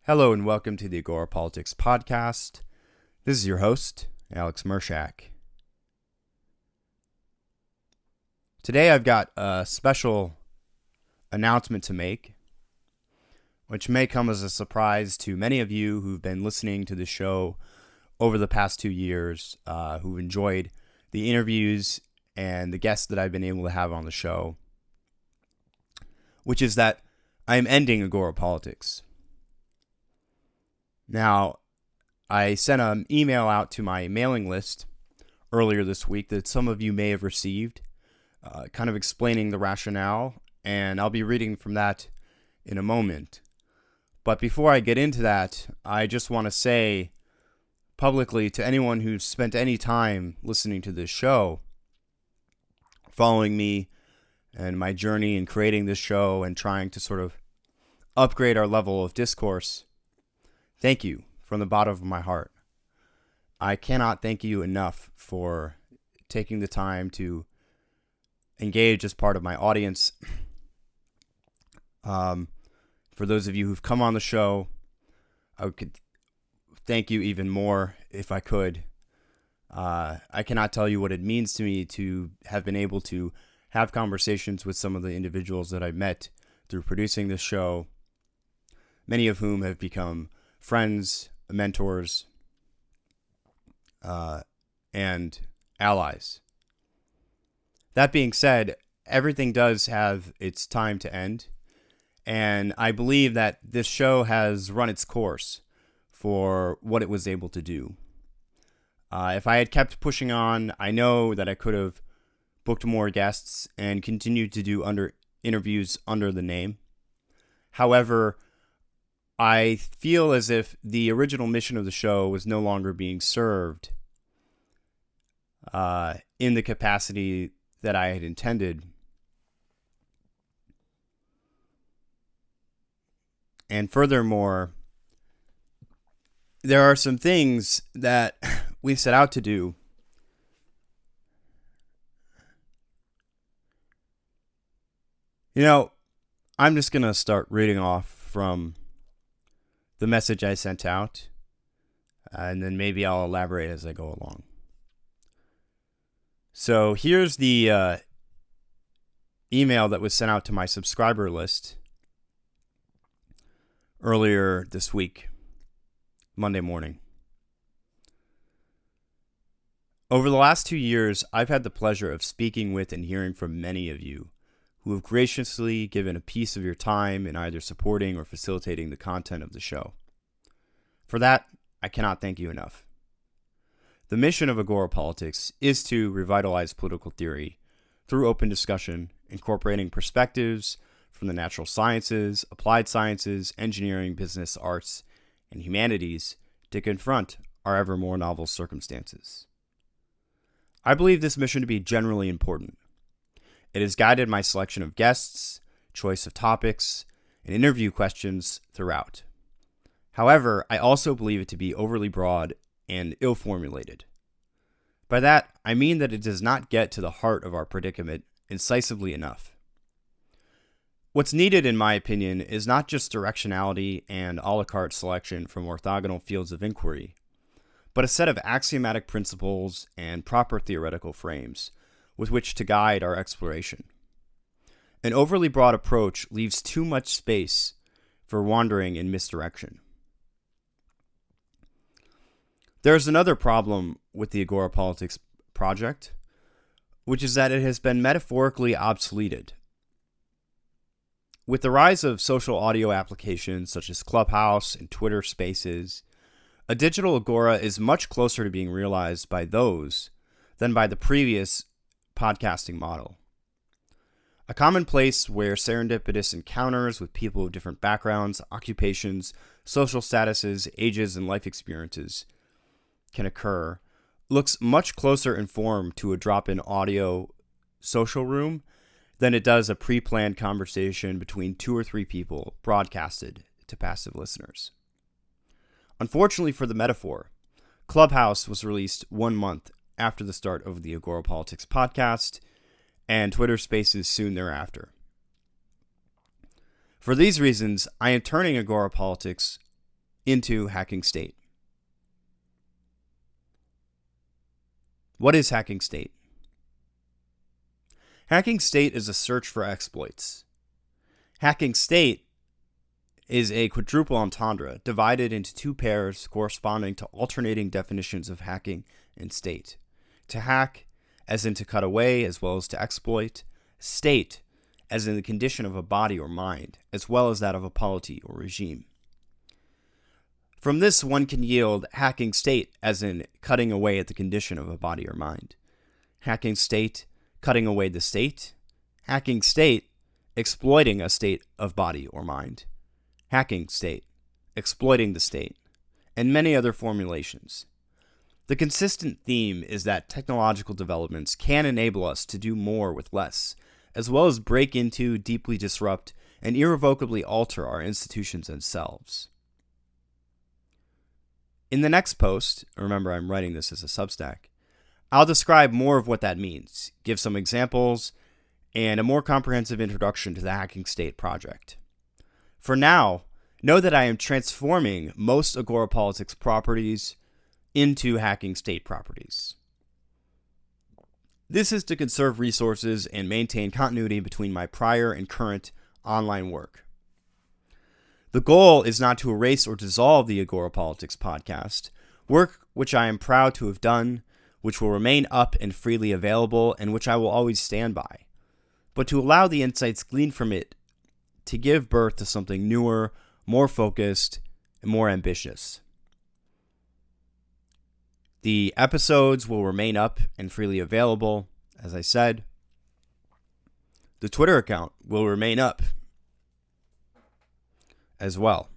Hello and welcome to the Agora Politics Podcast. This is your host, Alex Mershak. Today I've got a special announcement to make, which may come as a surprise to many of you who've been listening to the show over the past 2 years, who've enjoyed the interviews and the guests that I've been able to have on the show, which is that I'm ending Agora Politics. Now, I sent an email out to my mailing list earlier this week that some of you may have received, kind of explaining the rationale, and I'll be reading from that in a moment. But before I get into that, I just want to say publicly to anyone who's spent any time listening to this show, following me and my journey in creating this show and trying to sort of upgrade our level of discourse, thank you from the bottom of my heart. I cannot thank you enough for taking the time to engage as part of my audience. For those of you who've come on the show, I could thank you even more if I could. I cannot tell you what it means to me to have been able to have conversations with some of the individuals that I've met through producing this show, many of whom have become friends, mentors, and allies. That being said, everything does have its time to end, and I believe that this show has run its course for what it was able to do. If I had kept pushing on, I know that I could have booked more guests and continued to do interviews under the name. However, I feel as if the original mission of the show was no longer being served in the capacity that I had intended. And furthermore, there are some things that we set out to do I'm just going to start reading off from the message I sent out, and then maybe I'll elaborate as I go along. So here's the email that was sent out to my subscriber list earlier this week, Monday morning. Over the last 2 years, I've had the pleasure of speaking with and hearing from many of you who have graciously given a piece of your time in either supporting or facilitating the content of the show. For that, I cannot thank you enough. The mission of Agora Politics is to revitalize political theory through open discussion, incorporating perspectives from the natural sciences, applied sciences, engineering, business, arts, and humanities to confront our ever more novel circumstances. I believe this mission to be generally important. It has guided my selection of guests, choice of topics, and interview questions throughout. However, I also believe it to be overly broad and ill-formulated. By that, I mean that it does not get to the heart of our predicament incisively enough. What's needed, in my opinion, is not just directionality and a la carte selection from orthogonal fields of inquiry, but a set of axiomatic principles and proper theoretical frames with which to guide our exploration. An overly broad approach leaves too much space for wandering in misdirection. There's another problem with the Agora Politics project, which is that it has been metaphorically obsoleted. With the rise of social audio applications such as Clubhouse and Twitter Spaces, a digital Agora is much closer to being realized by those than by the previous podcasting model. A common place where serendipitous encounters with people of different backgrounds, occupations, social statuses, ages, and life experiences can occur looks much closer in form to a drop-in audio social room than it does a pre-planned conversation between 2 or 3 people broadcasted to passive listeners. Unfortunately for the metaphor, Clubhouse was released 1 month after the start of the Agora Politics podcast, and Twitter Spaces soon thereafter. For these reasons, I am turning Agora Politics into hacking state. What is hacking state? Hacking state is a search for exploits. Hacking state is a quadruple entendre divided into two pairs corresponding to alternating definitions of hacking and state. To hack, as in to cut away, as well as to exploit. State, as in the condition of a body or mind, as well as that of a polity or regime. From this, one can yield hacking state, as in cutting away at the condition of a body or mind. Hacking state, cutting away the state. Hacking state, exploiting a state of body or mind. Hacking state, exploiting the state, and many other formulations. The consistent theme is that technological developments can enable us to do more with less, as well as break into, deeply disrupt, and irrevocably alter our institutions and selves. In the next post, remember I'm writing this as a Substack, I'll describe more of what that means, give some examples, and a more comprehensive introduction to the Hacking State project. For now, know that I am transforming most Agora Politics properties into hacking state properties. This is to conserve resources and maintain continuity between my prior and current online work. The goal is not to erase or dissolve the Agora Politics podcast, work which I am proud to have done, which will remain up and freely available, and which I will always stand by, but to allow the insights gleaned from it to give birth to something newer, more focused, and more ambitious. The episodes will remain up and freely available, as I said. The Twitter account will remain up as well.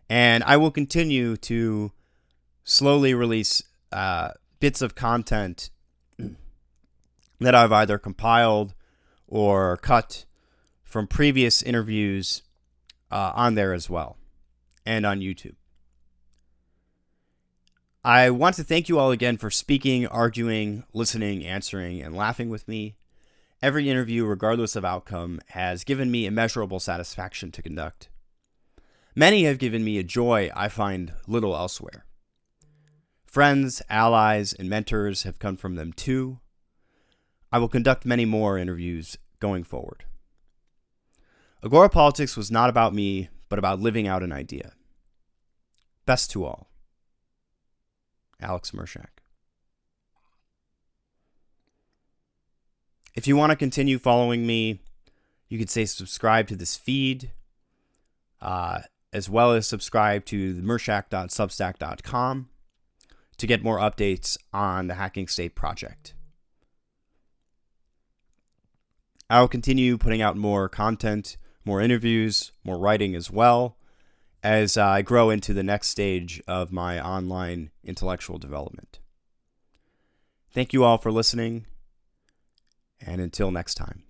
And I will continue to slowly release bits of content that I've either compiled or cut from previous interviews on there as well, and on YouTube. I want to thank you all again for speaking, arguing, listening, answering, and laughing with me. Every interview, regardless of outcome, has given me immeasurable satisfaction to conduct. Many have given me a joy I find little elsewhere. Friends, allies, and mentors have come from them too. I will conduct many more interviews going forward. Agora Politics was not about me, but about living out an idea. Best to all. Alex Mershak. If you want to continue following me, you could say subscribe to this feed, as well as subscribe to mershak.substack.com to get more updates on the Hacking State project. I will continue putting out more content, more interviews, more writing as well, as I grow into the next stage of my online intellectual development. Thank you all for listening, and until next time.